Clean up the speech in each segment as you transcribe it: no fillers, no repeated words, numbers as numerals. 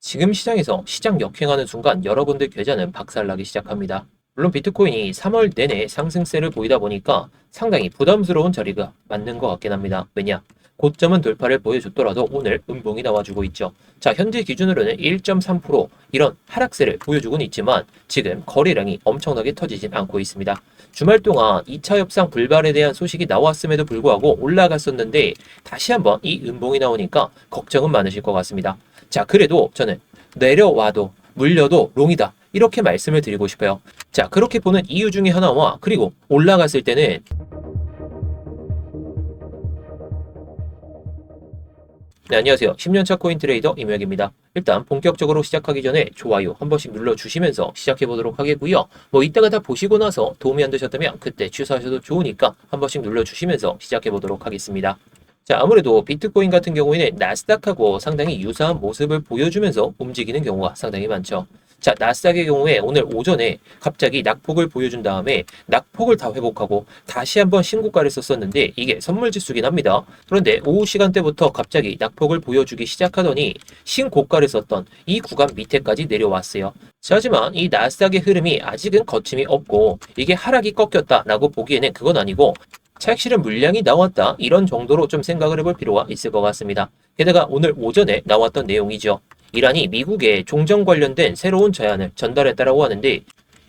지금 시장에서 시장 역행하는 순간 여러분들 계좌는 박살나기 시작합니다. 물론 비트코인이 3월 내내 상승세를 보이다 보니까 상당히 부담스러운 자리가 맞는 것 같긴 합니다. 왜냐? 고점은 돌파를 보여줬더라도 오늘 음봉이 나와주고 있죠. 자, 현재 기준으로는 1.3% 이런 하락세를 보여주고는 있지만 지금 거래량이 엄청나게 터지진 않고 있습니다. 주말 동안 2차 협상 불발에 대한 소식이 나왔음에도 불구하고 올라갔었는데 다시 한번 이 음봉이 나오니까 걱정은 많으실 것 같습니다. 자, 그래도 저는 내려와도 물려도 롱이다 이렇게 말씀을 드리고 싶어요. 자, 그렇게 보는 이유 중에 하나와 그리고 올라갔을 때는 네, 안녕하세요. 10년차 코인 트레이더 임혁입니다. 일단 본격적으로 시작하기 전에 좋아요 한 번씩 눌러주시면서 시작해보도록 하겠고요. 이따가 다 보시고 나서 도움이 안 되셨다면 그때 취소하셔도 좋으니까 한 번씩 눌러주시면서 시작해보도록 하겠습니다. 자, 아무래도 비트코인 같은 경우에는 나스닥하고 상당히 유사한 모습을 보여주면서 움직이는 경우가 상당히 많죠. 자, 나스닥의 경우에 오늘 오전에 갑자기 낙폭을 보여준 다음에 낙폭을 다 회복하고 다시 한번 신고가를 썼었는데 이게 선물지수긴 합니다. 그런데 오후 시간대부터 갑자기 낙폭을 보여주기 시작하더니 신고가를 썼던 이 구간 밑에까지 내려왔어요. 자, 하지만 이 나스닥의 흐름이 아직은 거침이 없고 이게 하락이 꺾였다라고 보기에는 그건 아니고 차익 실현 물량이 나왔다 이런 정도로 좀 생각을 해볼 필요가 있을 것 같습니다. 게다가 오늘 오전에 나왔던 내용이죠. 이란이 미국에 종전 관련된 새로운 제안을 전달했다라고 하는데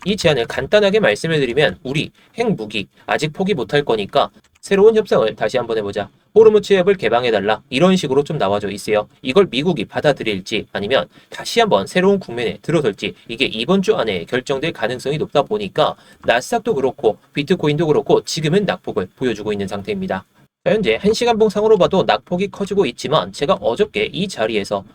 이 제안을 간단하게 말씀을 드리면 우리 핵무기 아직 포기 못할 거니까 새로운 협상을 다시 한번 해보자. 호르무즈 해협을 개방해달라. 이런 식으로 좀 나와져 있어요. 이걸 미국이 받아들일지 아니면 다시 한번 새로운 국면에 들어설지 이게 이번 주 안에 결정될 가능성이 높다 보니까 나스닥도 그렇고 비트코인도 그렇고 지금은 낙폭을 보여주고 있는 상태입니다. 자, 현재 1시간봉 상으로 봐도 낙폭이 커지고 있지만 제가 어저께 이 자리에서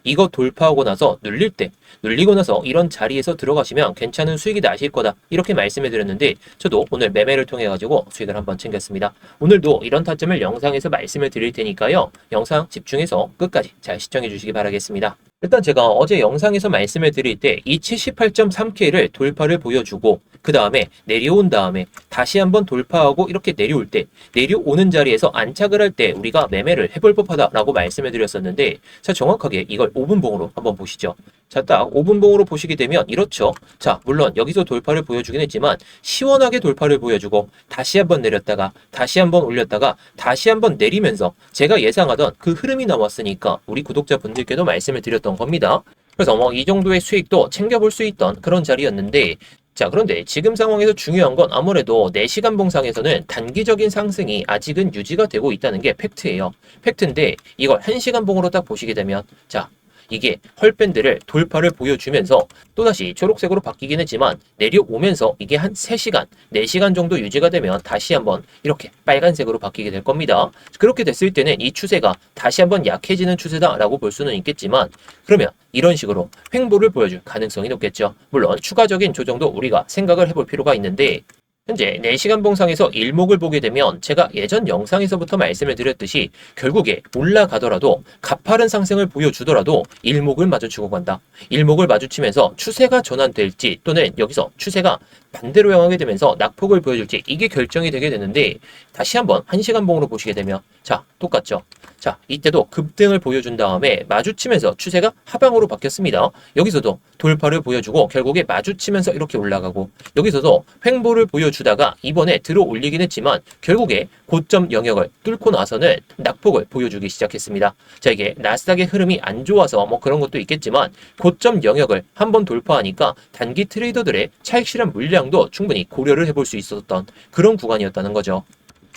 이거 돌파하고 나서 눌리고 나서 이런 자리에서 들어가시면 괜찮은 수익이 나실 거다 이렇게 말씀해 드렸는데 저도 오늘 매매를 통해 가지고 수익을 한번 챙겼습니다. 오늘도 이런 타점을 영상에서 말씀을 드릴 테니까요. 영상 집중해서 끝까지 잘 시청해 주시기 바라겠습니다. 일단 제가 어제 영상에서 말씀을 드릴 때 이 78.3K를 돌파를 보여주고 그 다음에 내려온 다음에 다시 한번 돌파하고 이렇게 내려올 때 내려오는 자리에서 안착을 할 때 우리가 매매를 해볼 법하다라고 말씀을 드렸었는데 자, 정확하게 이걸 5분봉으로 한번 보시죠. 자, 딱 5분봉으로 보시게 되면 이렇죠. 자, 물론 여기서 돌파를 보여주긴 했지만 시원하게 돌파를 보여주고 다시 한번 내렸다가 다시 한번 올렸다가 다시 한번 내리면서 제가 예상하던 그 흐름이 나왔으니까 우리 구독자분들께도 말씀을 드렸던 겁니다. 그래서 이 정도의 수익도 챙겨볼 수 있던 그런 자리였는데 자, 그런데 지금 상황에서 중요한 건 아무래도 4시간 봉상에서는 단기적인 상승이 아직은 유지가 되고 있다는 게 팩트예요. 팩트인데 이걸 1시간 봉으로 딱 보시게 되면 자, 이게 헐밴드를 돌파를 보여주면서 또다시 초록색으로 바뀌긴 했지만 내려오면서 이게 한 3시간, 4시간 정도 유지가 되면 다시 한번 이렇게 빨간색으로 바뀌게 될 겁니다. 그렇게 됐을 때는 이 추세가 다시 한번 약해지는 추세다라고 볼 수는 있겠지만 그러면 이런 식으로 횡보를 보여줄 가능성이 높겠죠. 물론 추가적인 조정도 우리가 생각을 해볼 필요가 있는데 현재 4시간 봉상에서 일목을 보게 되면 제가 예전 영상에서부터 말씀을 드렸듯이 결국에 올라가더라도 가파른 상승을 보여주더라도 일목을 마주치고 간다. 일목을 마주치면서 추세가 전환될지 또는 여기서 추세가 반대로 향하게 되면서 낙폭을 보여줄지 이게 결정이 되게 되는데 다시 한번 1시간 봉으로 보시게 되면 자, 똑같죠. 자, 이때도 급등을 보여준 다음에 마주치면서 추세가 하방으로 바뀌었습니다. 여기서도 돌파를 보여주고 결국에 마주치면서 이렇게 올라가고 여기서도 횡보를 보여주다가 이번에 들어 올리긴 했지만 결국에 고점 영역을 뚫고 나서는 낙폭을 보여주기 시작했습니다. 자, 이게 나스닥의 흐름이 안 좋아서 그런 것도 있겠지만 고점 영역을 한번 돌파하니까 단기 트레이더들의 차익 실현 물량도 충분히 고려를 해볼 수 있었던 그런 구간이었다는 거죠.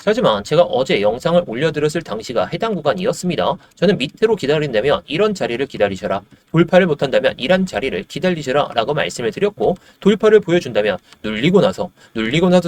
하지만 제가 어제 영상을 올려드렸을 당시가 해당 구간이었습니다. 저는 밑으로 기다린다면 이런 자리를 기다리셔라. 돌파를 못한다면 이런 자리를 기다리셔라 라고 말씀을 드렸고 돌파를 보여준다면 눌리고 나서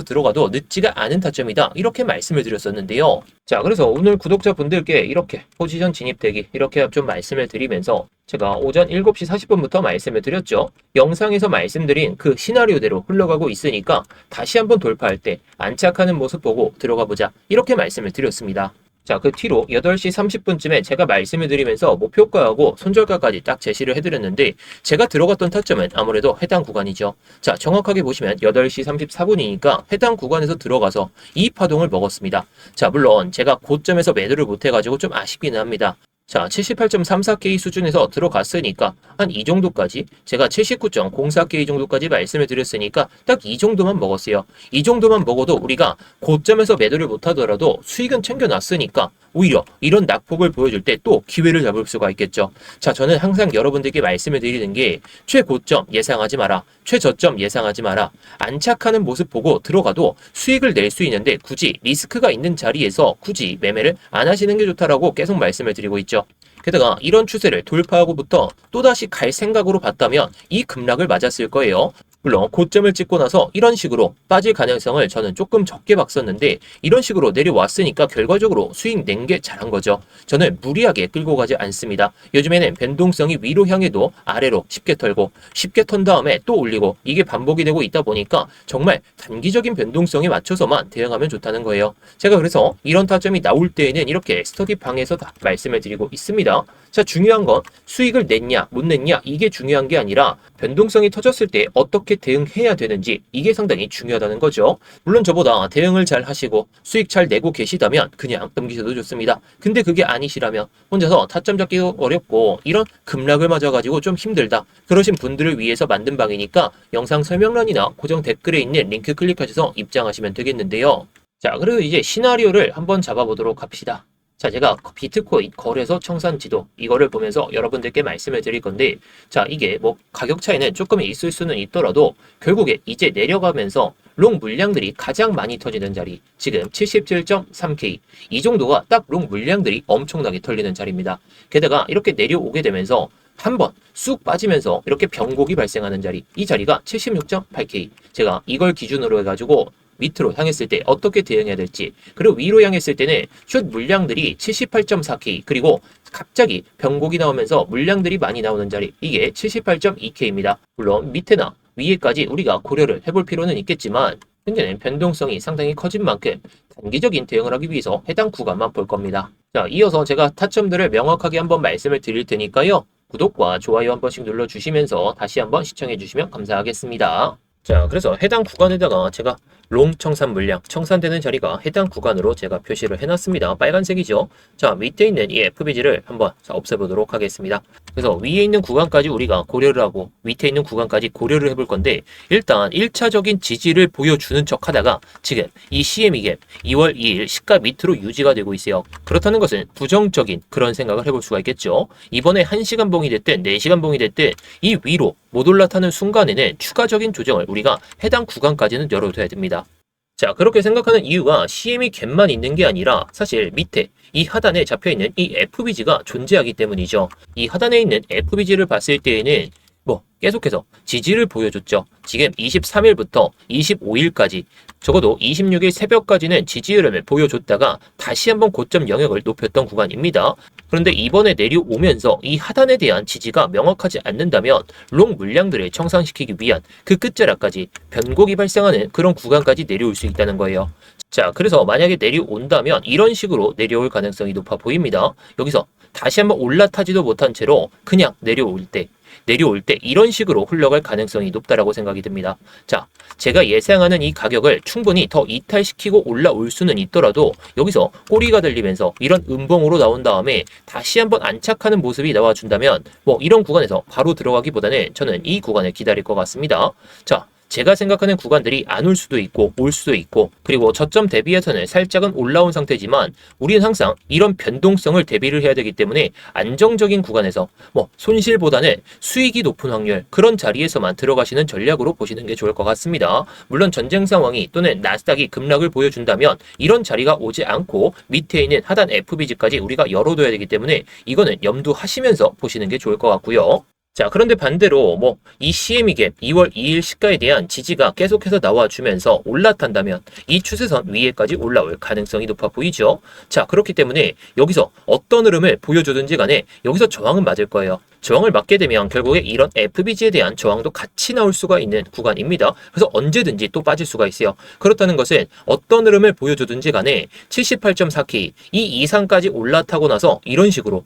들어가도 늦지가 않은 타점이다 이렇게 말씀을 드렸었는데요. 자, 그래서 오늘 구독자분들께 이렇게 포지션 진입되기 이렇게 좀 말씀을 드리면서 제가 오전 7시 40분부터 말씀을 드렸죠. 영상에서 말씀드린 그 시나리오대로 흘러가고 있으니까 다시 한번 돌파할 때 안착하는 모습 보고 들어가 보자 이렇게 말씀을 드렸습니다. 자, 그 뒤로 8시 30분쯤에 제가 말씀을 드리면서 목표가하고 손절가까지 딱 제시를 해드렸는데 제가 들어갔던 타점은 아무래도 해당 구간이죠. 자, 정확하게 보시면 8시 34분이니까 해당 구간에서 들어가서 이 파동을 먹었습니다. 자, 물론 제가 고점에서 매도를 못해가지고 좀 아쉽기는 합니다. 자, 78.34K 수준에서 들어갔으니까 한 이 정도까지 제가 79.04K 정도까지 말씀을 드렸으니까 딱 이 정도만 먹었어요. 이 정도만 먹어도 우리가 고점에서 매도를 못하더라도 수익은 챙겨놨으니까 오히려 이런 낙폭을 보여줄 때 또 기회를 잡을 수가 있겠죠. 자, 저는 항상 여러분들께 말씀을 드리는 게 최고점 예상하지 마라. 최저점 예상하지 마라. 안착하는 모습 보고 들어가도 수익을 낼 수 있는데 굳이 리스크가 있는 자리에서 굳이 매매를 안 하시는 게 좋다라고 계속 말씀을 드리고 있죠. 게다가 이런 추세를 돌파하고부터 또다시 갈 생각으로 봤다면 이 급락을 맞았을 거예요. 물론 고점을 찍고 나서 이런 식으로 빠질 가능성을 저는 조금 적게 봤었는데 이런 식으로 내려왔으니까 결과적으로 수익 낸 게 잘한 거죠. 저는 무리하게 끌고 가지 않습니다. 요즘에는 변동성이 위로 향해도 아래로 쉽게 털고 쉽게 턴 다음에 또 올리고 이게 반복이 되고 있다 보니까 정말 단기적인 변동성에 맞춰서만 대응하면 좋다는 거예요. 제가 그래서 이런 타점이 나올 때에는 이렇게 스터디방에서 다 말씀을 드리고 있습니다. 자, 중요한 건 수익을 냈냐 못 냈냐 이게 중요한 게 아니라 변동성이 터졌을 때 어떻게 대응해야 되는지 이게 상당히 중요하다는 거죠. 물론 저보다 대응을 잘 하시고 수익 잘 내고 계시다면 그냥 넘기셔도 좋습니다. 근데 그게 아니시라면 혼자서 타점 잡기도 어렵고 이런 급락을 맞아가지고 좀 힘들다 그러신 분들을 위해서 만든 방이니까 영상 설명란이나 고정 댓글에 있는 링크 클릭하셔서 입장하시면 되겠는데요. 자, 그리고 이제 시나리오를 한번 잡아보도록 합시다. 자, 제가 비트코인 거래소 청산 지도 이거를 보면서 여러분들께 말씀을 드릴 건데, 자, 이게 뭐 가격 차이는 조금 있을 수는 있더라도 결국에 이제 내려가면서 롱 물량들이 가장 많이 터지는 자리, 지금 77.3K 이 정도가 딱 롱 물량들이 엄청나게 털리는 자리입니다. 게다가 이렇게 내려오게 되면서 한번 쑥 빠지면서 이렇게 변곡이 발생하는 자리, 이 자리가 76.8K. 제가 이걸 기준으로 해가지고 밑으로 향했을 때 어떻게 대응해야 될지, 그리고 위로 향했을 때는 숏 물량들이 78.4K, 그리고 갑자기 변곡이 나오면서 물량들이 많이 나오는 자리, 이게 78.2K입니다. 물론 밑에나 위에까지 우리가 고려를 해볼 필요는 있겠지만 현재는 변동성이 상당히 커진 만큼 단기적인 대응을 하기 위해서 해당 구간만 볼 겁니다. 자, 이어서 제가 타점들을 명확하게 한번 말씀을 드릴 테니까요. 구독과 좋아요 한 번씩 눌러주시면서 다시 한번 시청해주시면 감사하겠습니다. 자, 그래서 해당 구간에다가 제가 롱 청산 물량, 청산되는 자리가 해당 구간으로 제가 표시를 해놨습니다. 빨간색이죠. 자, 밑에 있는 이 FBG를 한번 없애보도록 하겠습니다. 그래서 위에 있는 구간까지 우리가 고려를 하고 밑에 있는 구간까지 고려를 해볼 건데, 일단 1차적인 지지를 보여주는 척 하다가 지금 이 CME 갭 2월 2일 시가 밑으로 유지가 되고 있어요. 그렇다는 것은 부정적인 그런 생각을 해볼 수가 있겠죠. 이번에 1시간 봉이 됐든 4시간 봉이 됐든 이 위로 못 올라타는 순간에는 추가적인 조정을 우리가 해당 구간까지는 열어둬야 됩니다. 자, 그렇게 생각하는 이유가 CME 갭만 있는 게 아니라 사실 밑에 이 하단에 잡혀있는 이 FBG가 존재하기 때문이죠. 이 하단에 있는 FBG를 봤을 때에는 계속해서 지지를 보여줬죠. 지금 23일부터 25일까지 적어도 26일 새벽까지는 지지 흐름을 보여줬다가 다시 한번 고점 영역을 높였던 구간입니다. 그런데 이번에 내려오면서 이 하단에 대한 지지가 명확하지 않는다면 롱 물량들을 청산시키기 위한 그 끝자락까지 변곡이 발생하는 그런 구간까지 내려올 수 있다는 거예요. 자, 그래서 만약에 내려온다면 이런 식으로 내려올 가능성이 높아 보입니다. 여기서 다시 한번 올라타지도 못한 채로 그냥 내려올 때 이런 식으로 흘러갈 가능성이 높다라고 생각이 듭니다. 자, 제가 예상하는 이 가격을 충분히 더 이탈시키고 올라올 수는 있더라도 여기서 꼬리가 들리면서 이런 음봉으로 나온 다음에 다시 한번 안착하는 모습이 나와준다면 이런 구간에서 바로 들어가기보다는 저는 이 구간을 기다릴 것 같습니다. 자, 제가 생각하는 구간들이 안 올 수도 있고 올 수도 있고, 그리고 저점 대비해서는 살짝은 올라온 상태지만 우리는 항상 이런 변동성을 대비를 해야 되기 때문에 안정적인 구간에서 손실보다는 수익이 높은 확률, 그런 자리에서만 들어가시는 전략으로 보시는 게 좋을 것 같습니다. 물론 전쟁 상황이 또는 나스닥이 급락을 보여준다면 이런 자리가 오지 않고 밑에 있는 하단 FBG까지 우리가 열어둬야 되기 때문에 이거는 염두하시면서 보시는 게 좋을 것 같고요. 자, 그런데 반대로 이 CME 갭 2월 2일 시가에 대한 지지가 계속해서 나와주면서 올라탄다면 이 추세선 위에까지 올라올 가능성이 높아 보이죠. 자, 그렇기 때문에 여기서 어떤 흐름을 보여주든지 간에 여기서 저항은 맞을 거예요. 저항을 맞게 되면 결국에 이런 FBG에 대한 저항도 같이 나올 수가 있는 구간입니다. 그래서 언제든지 또 빠질 수가 있어요. 그렇다는 것은 어떤 흐름을 보여주든지 간에 78.4K 이 이상까지 올라타고 나서 이런 식으로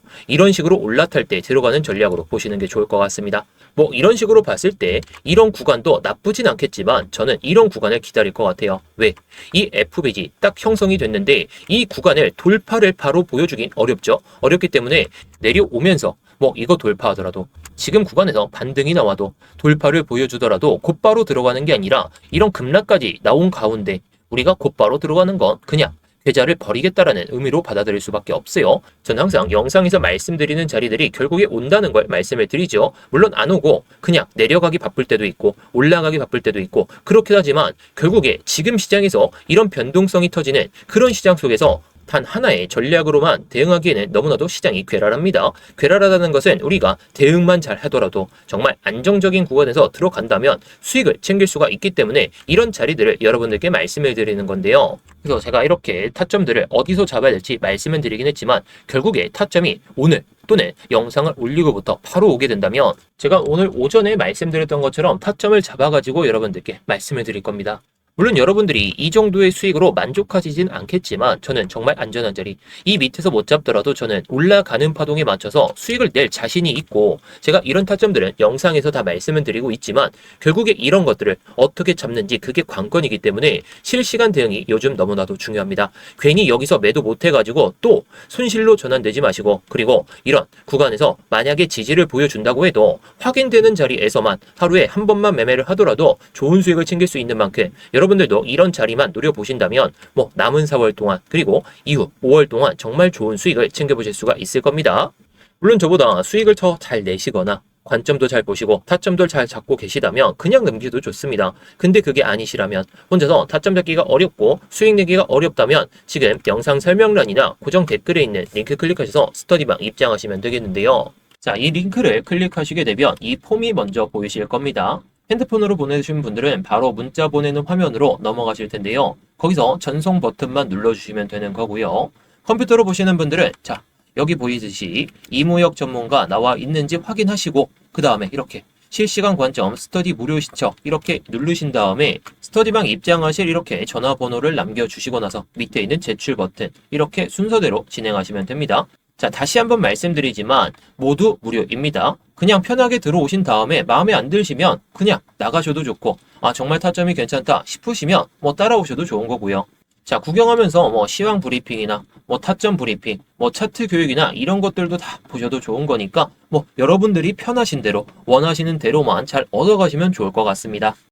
올라탈 때 들어가는 전략으로 보시는 게 좋을 것 같습니다. 뭐 이런 식으로 봤을 때 이런 구간도 나쁘진 않겠지만 저는 이런 구간을 기다릴 것 같아요. 왜? 이 FBG 딱 형성이 됐는데 이 구간을 돌파를 바로 보여주긴 어렵죠. 어렵기 때문에 내려오면서 뭐 이거 돌파하더라도 지금 구간에서 반등이 나와도 돌파를 보여주더라도 곧바로 들어가는 게 아니라 이런 급락까지 나온 가운데 우리가 곧바로 들어가는 건 그냥 계좌를 버리겠다라는 의미로 받아들일 수밖에 없어요. 저는 항상 영상에서 말씀드리는 자리들이 결국에 온다는 걸 말씀을 드리죠. 물론 안 오고 그냥 내려가기 바쁠 때도 있고 올라가기 바쁠 때도 있고 그렇긴 하지만 결국에 지금 시장에서 이런 변동성이 터지는 그런 시장 속에서 단 하나의 전략으로만 대응하기에는 너무나도 시장이 괴랄합니다. 괴랄하다는 것은 우리가 대응만 잘 하더라도 정말 안정적인 구간에서 들어간다면 수익을 챙길 수가 있기 때문에 이런 자리들을 여러분들께 말씀을 드리는 건데요. 그래서 제가 이렇게 타점들을 어디서 잡아야 될지 말씀을 드리긴 했지만 결국에 타점이 오늘 또는 영상을 올리고부터 바로 오게 된다면 제가 오늘 오전에 말씀드렸던 것처럼 타점을 잡아가지고 여러분들께 말씀을 드릴 겁니다. 물론 여러분들이 이 정도의 수익으로 만족하시진 않겠지만 저는 정말 안전한 자리, 이 밑에서 못 잡더라도 저는 올라가는 파동에 맞춰서 수익을 낼 자신이 있고 제가 이런 타점들은 영상에서 다 말씀을 드리고 있지만 결국에 이런 것들을 어떻게 잡는지 그게 관건이기 때문에 실시간 대응이 요즘 너무나도 중요합니다. 괜히 여기서 매도 못 해가지고 또 손실로 전환되지 마시고 그리고 이런 구간에서 만약에 지지를 보여준다고 해도 확인되는 자리에서만 하루에 한 번만 매매를 하더라도 좋은 수익을 챙길 수 있는 만큼 여러분들도 이런 자리만 노려보신다면 뭐 남은 4월 동안 그리고 이후 5월 동안 정말 좋은 수익을 챙겨보실 수가 있을 겁니다. 물론 저보다 수익을 더 잘 내시거나 관점도 잘 보시고 타점도 잘 잡고 계시다면 그냥 넘기도 좋습니다. 근데 그게 아니시라면 혼자서 타점 잡기가 어렵고 수익 내기가 어렵다면 지금 영상 설명란이나 고정 댓글에 있는 링크 클릭하셔서 스터디방 입장하시면 되겠는데요. 자, 이 링크를 클릭하시게 되면 이 폼이 먼저 보이실 겁니다. 핸드폰으로 보내주신 분들은 바로 문자 보내는 화면으로 넘어가실 텐데요. 거기서 전송 버튼만 눌러주시면 되는 거고요. 컴퓨터로 보시는 분들은 자 여기 보이듯이 이무역 전문가 나와 있는지 확인하시고 그 다음에 이렇게 실시간 관점 스터디 무료 신청 이렇게 누르신 다음에 스터디방 입장하실 이렇게 전화번호를 남겨주시고 나서 밑에 있는 제출 버튼 이렇게 순서대로 진행하시면 됩니다. 자, 다시 한번 말씀드리지만 모두 무료입니다. 그냥 편하게 들어오신 다음에 마음에 안 드시면 그냥 나가셔도 좋고 아 정말 타점이 괜찮다 싶으시면 뭐 따라오셔도 좋은 거고요. 자, 구경하면서 뭐 시황 브리핑이나 뭐 타점 브리핑, 뭐 차트 교육이나 이런 것들도 다 보셔도 좋은 거니까 뭐 여러분들이 편하신 대로 원하시는 대로만 잘 얻어가시면 좋을 것 같습니다.